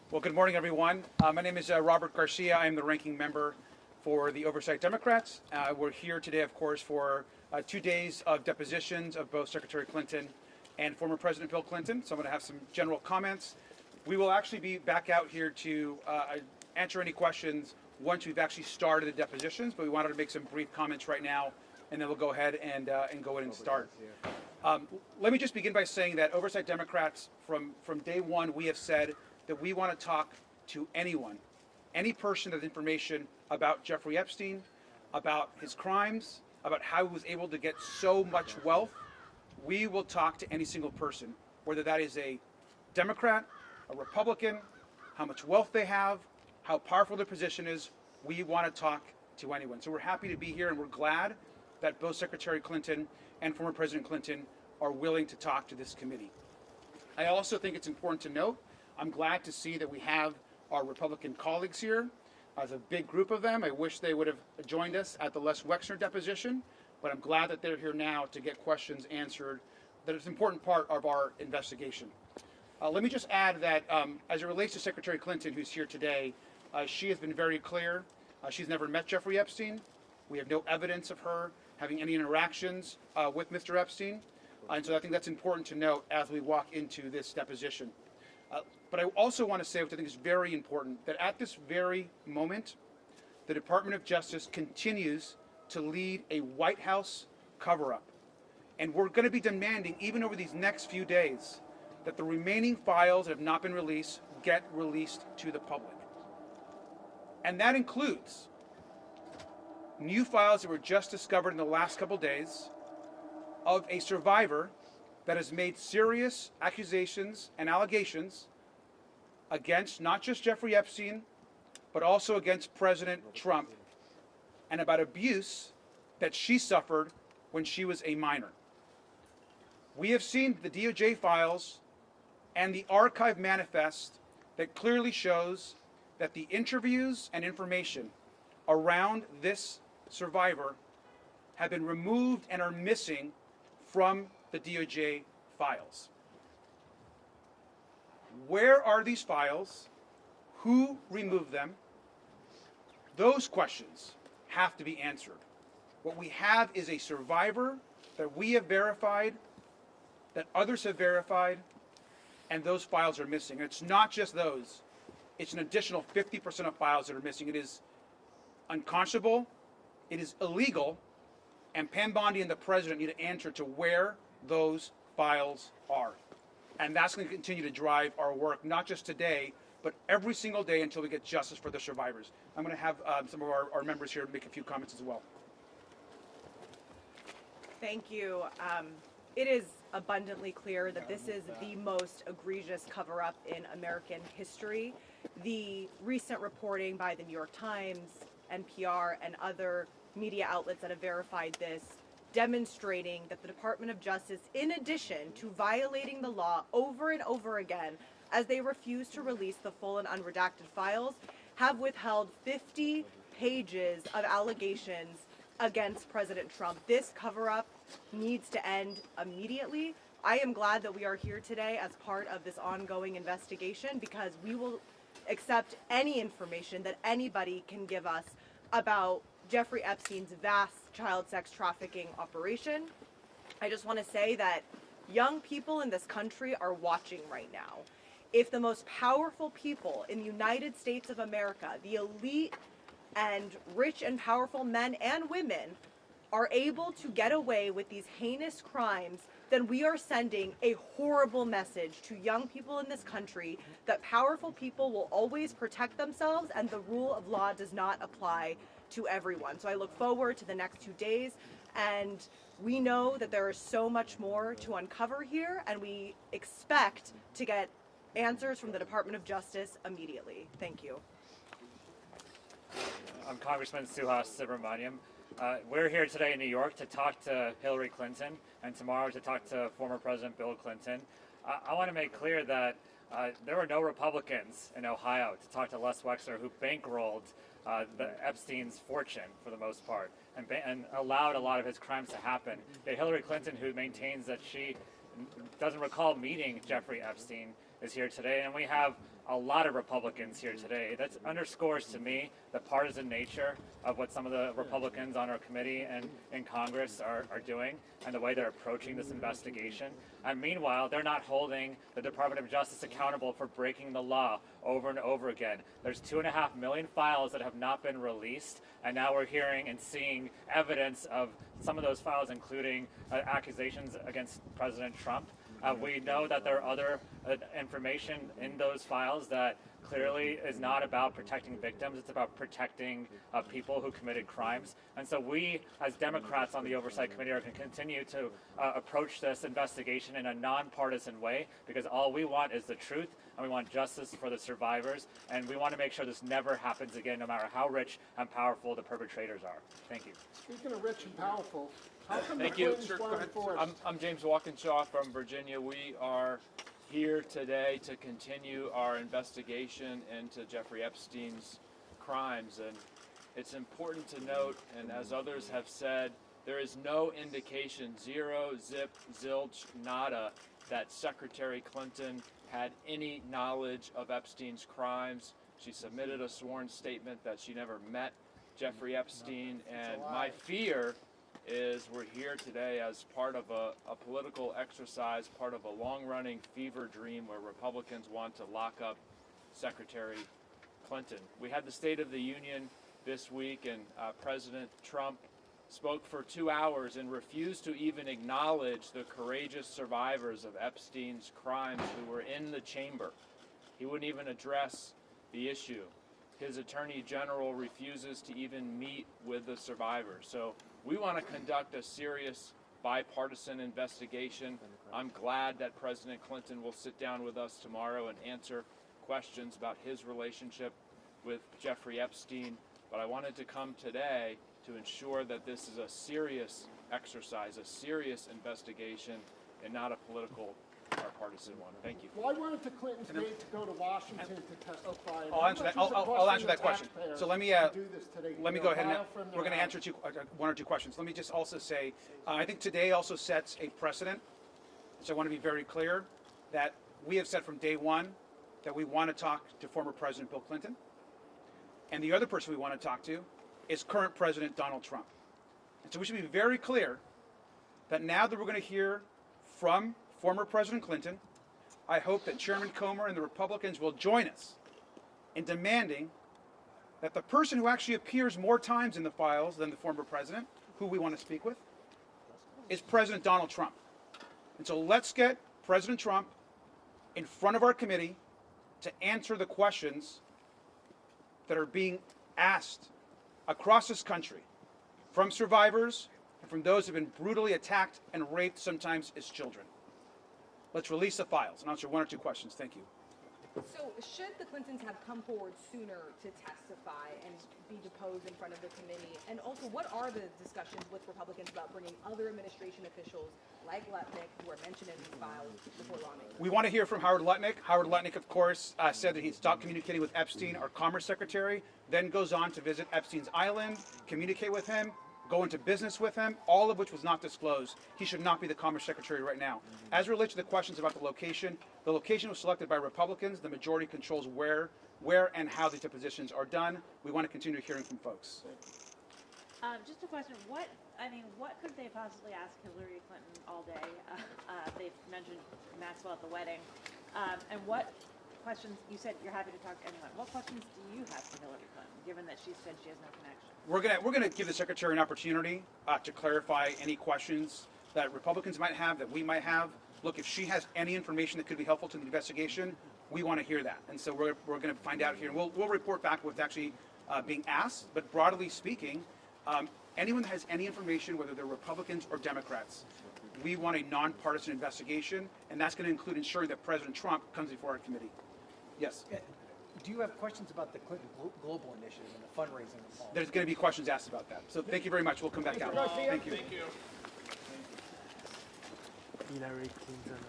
Well, good morning, everyone. My name is Robert Garcia. I am the ranking member for the Oversight Democrats. We're here today, of course, for 2 days of depositions of both Secretary Clinton and former President Bill Clinton. So I'm going to have some general comments. We will actually be back out here to answer any questions once we've actually started the depositions, but we wanted to make some brief comments right now, and then we'll go ahead and go in and start. Let me just begin by saying that Oversight Democrats, from day one, we have said that we want to talk to anyone, any person with information about Jeffrey Epstein, about his crimes, about how he was able to get so much wealth. We will talk to any single person, whether that is a Democrat, a Republican, how much wealth they have, how powerful their position is. We want to talk to anyone. So we're happy to be here, and we're glad that both Secretary Clinton and former President Clinton are willing to talk to this committee. I also think it's important to note, I'm glad to see that we have our Republican colleagues here. As a big group of them, I wish they would have joined us at the Les Wexner deposition, but I'm glad that they're here now to get questions answered. That is an important part of our investigation. Let me just add that as it relates to Secretary Clinton, who's here today, she has been very clear. She's never met Jeffrey Epstein. We have no evidence of her having any interactions with Mr. Epstein. And so I think that's important to note as we walk into this deposition. But I also want to say, which I think is very important, that at this very moment, the Department of Justice continues to lead a White House cover-up. And we're going to be demanding, even over these next few days, that the remaining files that have not been released get released to the public. And that includes new files that were just discovered in the last couple days of a survivor that has made serious accusations and allegations against not just Jeffrey Epstein, but also against President Trump, and about abuse that she suffered when she was a minor. We have seen the DOJ files and the archive manifest that clearly shows that the interviews and information around this survivor have been removed and are missing from the DOJ files. Where are these files? Who removed them? Those questions have to be answered. What we have is a survivor that we have verified, that others have verified, and those files are missing. And it's not just those. It's an additional 50% of files that are missing. It is unconscionable, it is illegal, and Pam Bondi and the President need to answer to where those files are. And that's going to continue to drive our work, not just today, but every single day until we get justice for the survivors. I'm going to have some of our members here make a few comments as well. Thank you. It is abundantly clear that this is the most egregious cover-up in American history. The recent reporting by the New York Times, NPR, and other media outlets that have verified this, demonstrating that the Department of Justice, in addition to violating the law over and over again, as they refuse to release the full and unredacted files, have withheld 50 pages of allegations against President Trump. This cover-up needs to end immediately. I am glad that we are here today as part of this ongoing investigation, because we will accept any information that anybody can give us about Jeffrey Epstein's vast child sex trafficking operation. I just want to say that young people in this country are watching right now. If the most powerful people in the United States of America, the elite and rich and powerful men and women, are able to get away with these heinous crimes, then we are sending a horrible message to young people in this country that powerful people will always protect themselves and the rule of law does not apply to everyone. So I look forward to the next 2 days, and we know that there is so much more to uncover here, and we expect to get answers from the Department of Justice immediately. Thank you. I'm Congressman Suhas Subramaniam. We're here today in New York to talk to Hillary Clinton, and tomorrow to talk to former President Bill Clinton. I want to make clear that there were no Republicans in Ohio to talk to Les Wexner, who bankrolled the Epstein's fortune for the most part and allowed a lot of his crimes to happen. Yet Hillary Clinton, who maintains that she doesn't recall meeting Jeffrey Epstein, is here today, and we have a lot of Republicans here today. That underscores to me the partisan nature of what some of the Republicans on our committee and in Congress are doing and the way they're approaching this investigation. And meanwhile, they're not holding the Department of Justice accountable for breaking the law over and over again. There's 2.5 million files that have not been released, and now we're hearing and seeing evidence of some of those files, including accusations against President Trump. We know that there are other information in those files that clearly is not about protecting victims. It's about protecting people who committed crimes. And so we, as Democrats on the Oversight Committee, are going to continue to approach this investigation in a nonpartisan way, because all we want is the truth, and we want justice for the survivors, and we want to make sure this never happens again, no matter how rich and powerful the perpetrators are. Thank you. Speaking of rich and powerful, how come Thank the you. Clintons weren't enforced? I'm James Walkinshaw from Virginia. We are here today to continue our investigation into Jeffrey Epstein's crimes. And it's important to note, and as others have said, there is no indication, zero, zip, zilch, nada, that Secretary Clinton had any knowledge of Epstein's crimes. She submitted a sworn statement that she never met Jeffrey Epstein, and my fear is we're here today as part of a political exercise, part of a long-running fever dream where Republicans want to lock up Secretary Clinton. We had the State of the Union this week, and President Trump spoke for 2 hours and refused to even acknowledge the courageous survivors of Epstein's crimes who were in the chamber. He wouldn't even address the issue. His Attorney General refuses to even meet with the survivors. So we want to conduct a serious bipartisan investigation. I'm glad that President Clinton will sit down with us tomorrow and answer questions about his relationship with Jeffrey Epstein. But I wanted to come today to ensure that this is a serious exercise, a serious investigation, and not a political or partisan one. Thank you. Why weren't the Clintons made to go to Washington to testify? I'll answer that. I'll answer that question. So let me go ahead and we're going to answer one or two questions. Let me just also say, I think today also sets a precedent. So I want to be very clear that we have said from day one that we want to talk to former President Bill Clinton, and the other person we want to talk to is current President Donald Trump. And so we should be very clear that now that we're going to hear from former President Clinton, I hope that Chairman Comer and the Republicans will join us in demanding that the person who actually appears more times in the files than the former president, who we want to speak with, is President Donald Trump. And so let's get President Trump in front of our committee to answer the questions that are being asked across this country from survivors and from those who have been brutally attacked and raped, sometimes as children. Let's release the files and answer one or two questions. Thank you. So should the Clintons have come forward sooner to testify and be deposed in front of the committee? And also, what are the discussions with Republicans about bringing other administration officials like Lutnick, who are mentioned in these files, before lawmakers? We want to hear from Howard Lutnick. Howard Lutnick, of course, said that he stopped communicating with Epstein, our Commerce Secretary, then goes on to visit Epstein's island, communicate with him, go into business with him, all of which was not disclosed. He should not be the Commerce Secretary right now. As it relates to the questions about the location was selected by Republicans. The majority controls where and how these depositions are done. We want to continue hearing from folks. Just a question. What could they possibly ask Hillary Clinton all day? They've mentioned Maxwell at the wedding. And what questions, you said you're happy to talk to anyone. What questions do you have for Hillary Clinton, given that she said she has no connection? We're gonna give the Secretary an opportunity to clarify any questions that Republicans might have, that we might have. Look, if she has any information that could be helpful to the investigation, we want to hear that. And so we're going to find out here. And we'll report back what's actually being asked. But broadly speaking, anyone that has any information, whether they're Republicans or Democrats, we want a nonpartisan investigation, and that's going to include ensuring that President Trump comes before our committee. Yes? Do you have questions about the Clinton Global Initiative and the fundraising involved? There's going to be questions asked about that. So thank you very much. We'll come back out. Thank you. Hillary Clinton